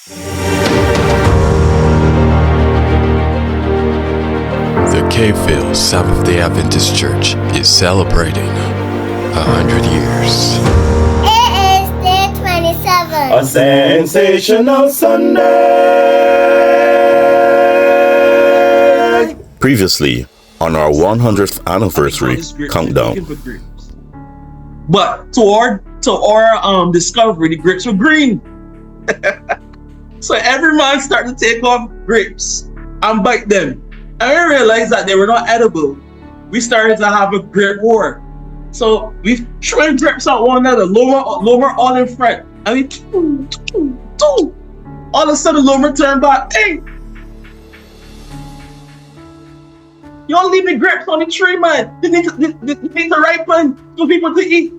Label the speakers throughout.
Speaker 1: The Caveville Seventh-day Adventist Church is celebrating 100 years.
Speaker 2: It is day 27.
Speaker 3: A sensational Sunday.
Speaker 4: Previously, on our 100th anniversary countdown.
Speaker 5: But to our discovery, the grapes were green. So every man started to take off grapes and bite them. And we realized that they were not edible. We started to have a grape war. So we threw grapes at one another, Lomer all in front. And we all of a sudden Lomer turned back. Hey, y'all leave the grapes on the tree, man. They need to ripen for people to eat.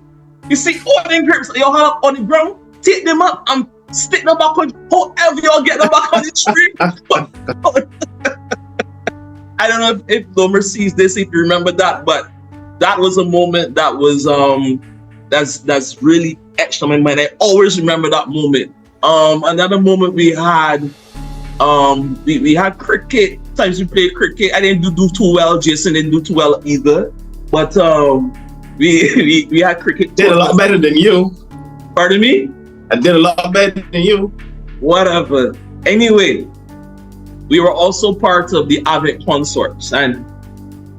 Speaker 5: You see all them grapes y'all have on the ground, take them up and stick them back on, however y'all get them back on the tree. I don't know if Lomer sees this, if you remember that, but that was a moment that was that's really etched on my mind. I always remember that moment. Another moment we had cricket. Times we played cricket. I didn't do too well. Jason didn't do too well either. But we had cricket.
Speaker 3: Did a lot better than you.
Speaker 5: Pardon me?
Speaker 3: I did a lot better than you.
Speaker 5: Whatever. Anyway, we were also part of the Avec consorts, and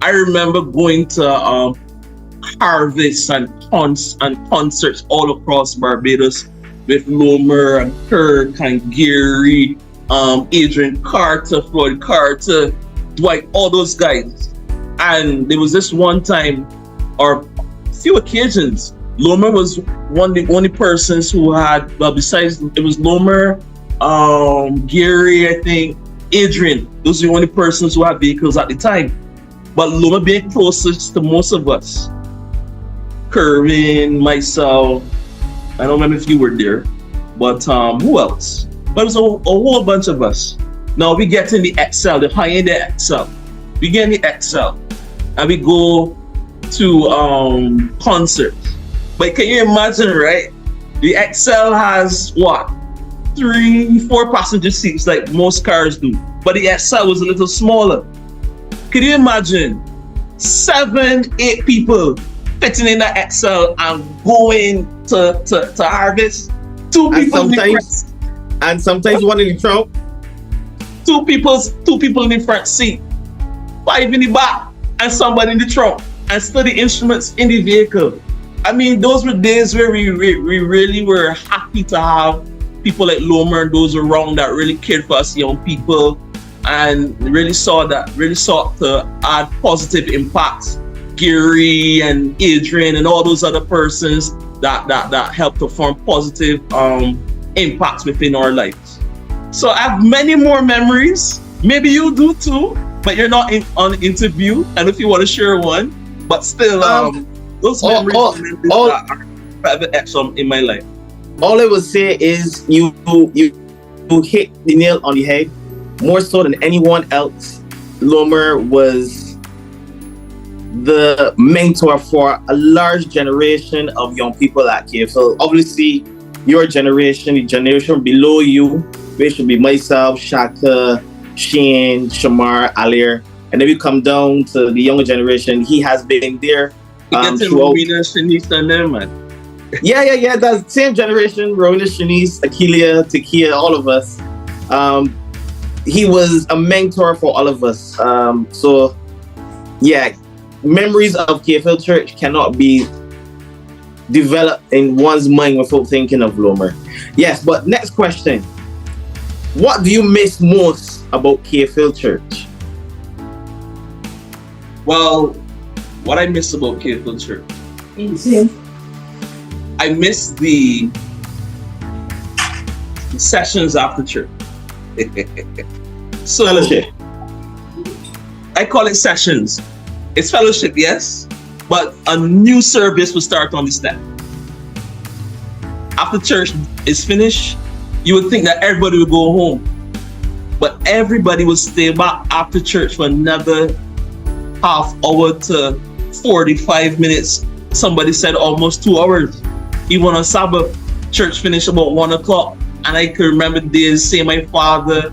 Speaker 5: I remember going to harvests and concerts all across Barbados with Lomer and Kirk and Gary, Adrian Carter, Floyd Carter, Dwight, all those guys. And there was this one time, or a few occasions, Lomer was one of the only persons who had, well, besides, it was Lomer, Gary, I think, Adrian. Those were the only persons who had vehicles at the time. But Lomer being closest to most of us. Kerwin, myself, I don't remember if you were there, but who else? But it was a whole bunch of us. Now we get in the XL, the high-end XL. We get in the XL and we go to concerts. But can you imagine, right? The XL has what? 3-4 passenger seats like most cars do. But the XL was a little smaller. Can you imagine 7-8 people fitting in the XL and going to harvest? Two people in the front.
Speaker 3: And sometimes one in the trunk.
Speaker 5: Two people in the front seat, 5 in the back, and somebody in the trunk, and still the instruments in the vehicle. I mean, those were days where we really were happy to have people like Lomer and those around that really cared for us young people, and really sought to add positive impacts. Gary and Adrian and all those other persons that helped to form positive impacts within our lives. So I have many more memories. Maybe you do too, but you're not on the interview. And if you want to share one, but still, those memories are private action in my life.
Speaker 3: All I would say is you hit the nail on the head. More so than anyone else, Lomer was the mentor for a large generation of young people at KFL. Obviously, your generation, the generation below you, which would be myself, Shaka, Shane, Shamar, Alir, and then we come down to the younger generation. He has been there.
Speaker 5: Rowena, Shanice, and them, man.
Speaker 3: Yeah. That's the same generation. Rowena, Shanice, Akeelia, Takia, all of us. He was a mentor for all of us. So, yeah, memories of KFL Church cannot be developed in one's mind without thinking of Lomer. Yes, but next question. What do you miss most about KFL Church?
Speaker 5: Well, what I miss about KFL Church, I miss the sessions after church. So
Speaker 3: Fellowship.
Speaker 5: I call it sessions. It's fellowship, yes, but a new service will start on the step. After church is finished, you would think that everybody would go home, but everybody would stay back after church for another half hour to 45 minutes. Somebody said almost 2 hours. Even on Sabbath, church finished about 1 o'clock, And I can remember days, say my father,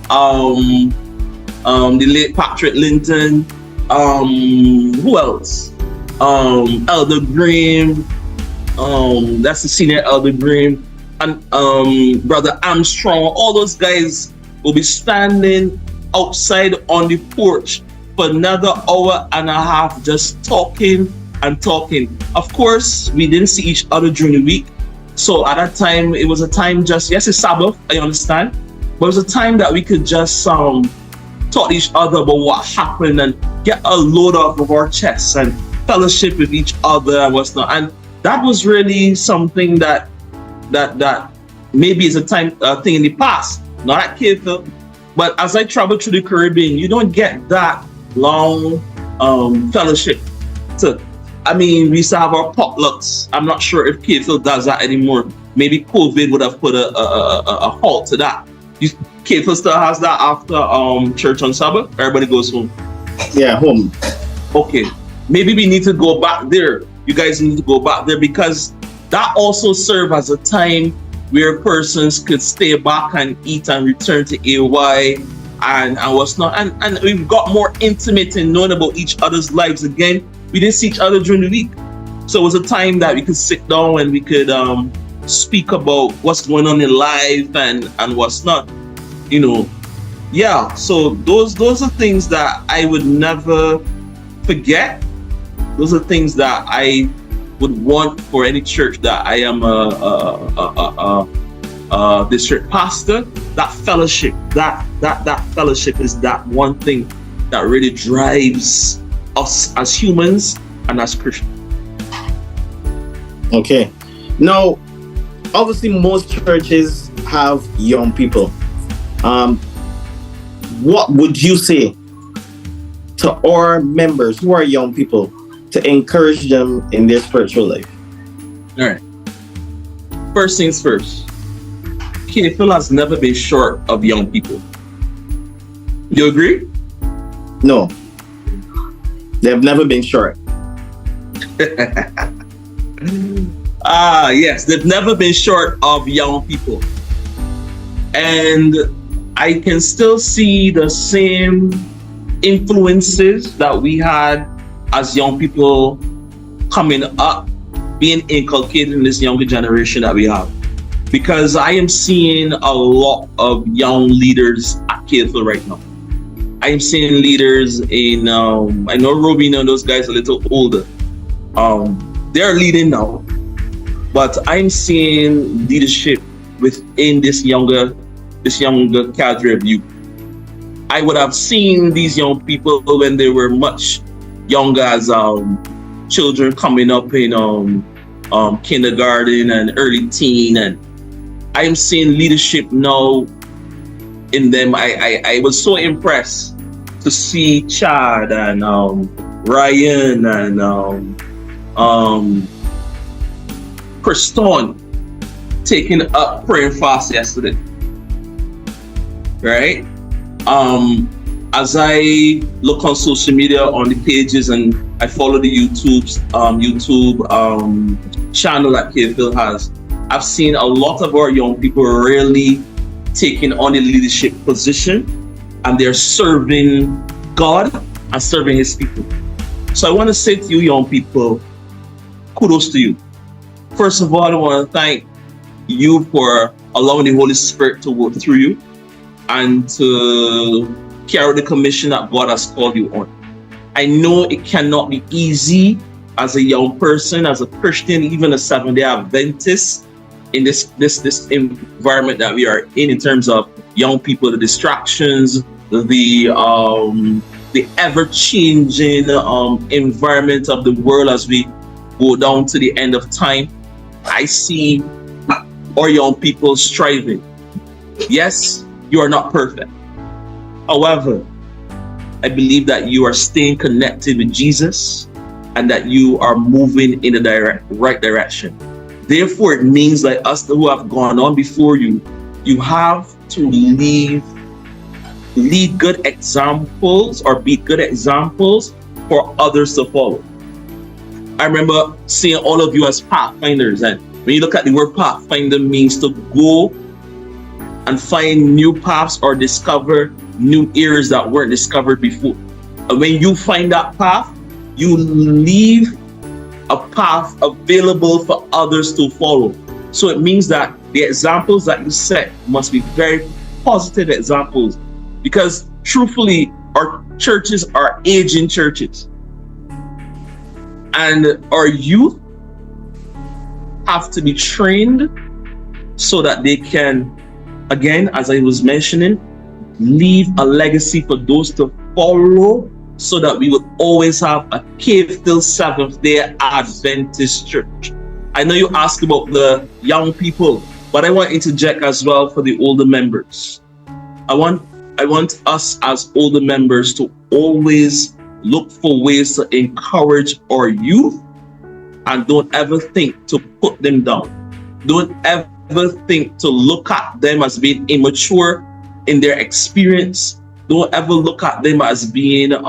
Speaker 5: the late Patrick Linton, who else? Elder Graham, that's the senior Elder Graham, and Brother Armstrong. All those guys will be standing outside on the porch for another hour and a half, just talking and talking. Of course, we didn't see each other during the week. So at that time, it was a time just, yes, it's Sabbath, I understand, but it was a time that we could just talk to each other about what happened and get a load off of our chests and fellowship with each other and what's not. And that was really something that maybe is a thing in the past, not at Kayfield, but as I travel through the Caribbean, you don't get that long fellowship. So, I mean, we used to have our potlucks. I'm not sure if Kayfield does that anymore. Maybe COVID would have put a halt to that. Kayfield still has that after church on Sabbath. Everybody goes home.
Speaker 3: Yeah, home.
Speaker 5: Okay, maybe we need to go back there. You guys need to go back there, because that also served as a time where persons could stay back and eat and return to AY and what's not. And we've got more intimate in knowing about each other's lives again. We didn't see each other during the week. So it was a time that we could sit down and we could speak about what's going on in life and what's not, you know. Yeah, so those are things that I would never forget. Those are things that I would want for any church that I am a district pastor. That fellowship, that fellowship is that one thing that really drives us as humans and as Christians.
Speaker 3: Okay. Now, obviously, most churches have young people. What would you say to our members who are young people to encourage them in their spiritual life?
Speaker 5: All right. First things first. Kayfield has never been short of young people. You agree?
Speaker 3: No. They've never been short.
Speaker 5: Yes, they've never been short of young people. And I can still see the same influences that we had as young people coming up being inculcated in this younger generation that we have. Because I am seeing a lot of young leaders at Kayfield right now. I am seeing leaders in, I know Robina and those guys are a little older. They're leading now. But I'm seeing leadership within this younger cadre of youth. I would have seen these young people when they were much younger as children coming up in kindergarten and early teen, and I am seeing leadership now in them. I was so impressed to see Chad and Ryan and Preston taking up prayer and fast yesterday. Right? As I look on social media on the pages and I follow the YouTube channel that Kayfield has, I've seen a lot of our young people really taking on a leadership position, and they're serving God and serving His people. So I want to say to you, young people, kudos to you. First of all, I want to thank you for allowing the Holy Spirit to work through you and to carry the commission that God has called you on. I know it cannot be easy as a young person, as a Christian, even a Seventh-day Adventist, in this environment that we are in terms of young people, the distractions, the ever-changing environment of the world as we go down to the end of time. I see our young people striving. Yes, you are not perfect. However, I believe that you are staying connected with Jesus and that you are moving in the right direction. Therefore, it means that us who have gone on before you, you have to lead good examples or be good examples for others to follow. I remember seeing all of you as pathfinders, and when you look at the word pathfinder, means to go and find new paths or discover new areas that weren't discovered before. And when you find that path, you leave a path available for others to follow. So it means that the examples that you set must be very positive examples, because truthfully, our churches are aging churches. And our youth have to be trained so that they can, again, as I was mentioning, leave a legacy for those to follow, so that we would always have a Cave-Hill Seventh-day Adventist church. I know you asked about the young people, but I want to interject as well for the older members. I want us as older members to always look for ways to encourage our youth, and don't ever think to put them down. Don't ever think to look at them as being immature in their experience. Don't ever look at them as being like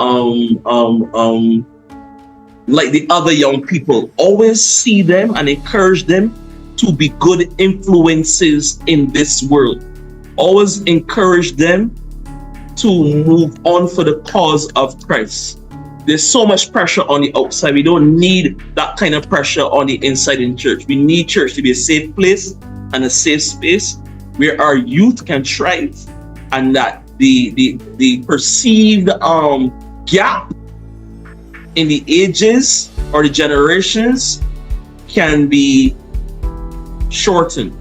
Speaker 5: the other young people. Always see them and encourage them to be good influences in this world. Always encourage them to move on for the cause of Christ. There's so much pressure on the outside. We don't need that kind of pressure on the inside in church. We need church to be a safe place and a safe space where our youth can thrive, and that the perceived gap in the ages or the generations can be shortened,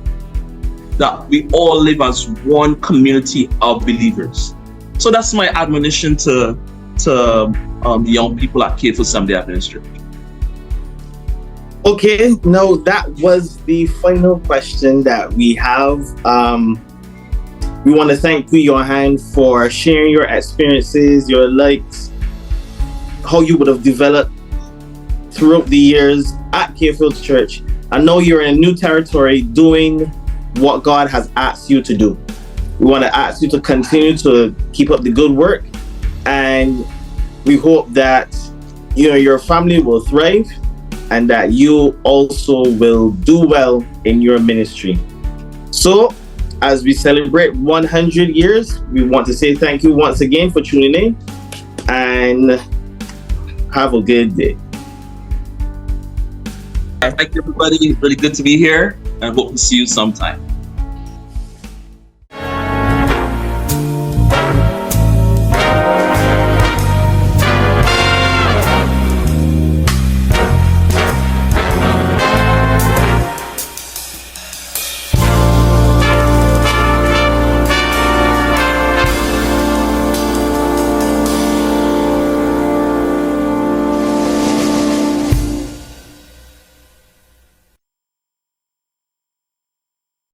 Speaker 5: that we all live as one community of believers. So that's my admonition to the young people at Cave-Hill Seventh-day Adventist Church.
Speaker 3: Okay, now that was the final question that we have. We want to thank you, Johan, for sharing your experiences, your likes, how you would have developed throughout the years at Cave-Hill Church. I know you're in a new territory doing what God has asked you to do. We want to ask you to continue to keep up the good work, and we hope that your family will thrive and that you also will do well in your ministry. So, as we celebrate 100 years, we want to say thank you once again for tuning in, and have a good day.
Speaker 5: Thank you, everybody. It's really good to be here, and hope to see you sometime.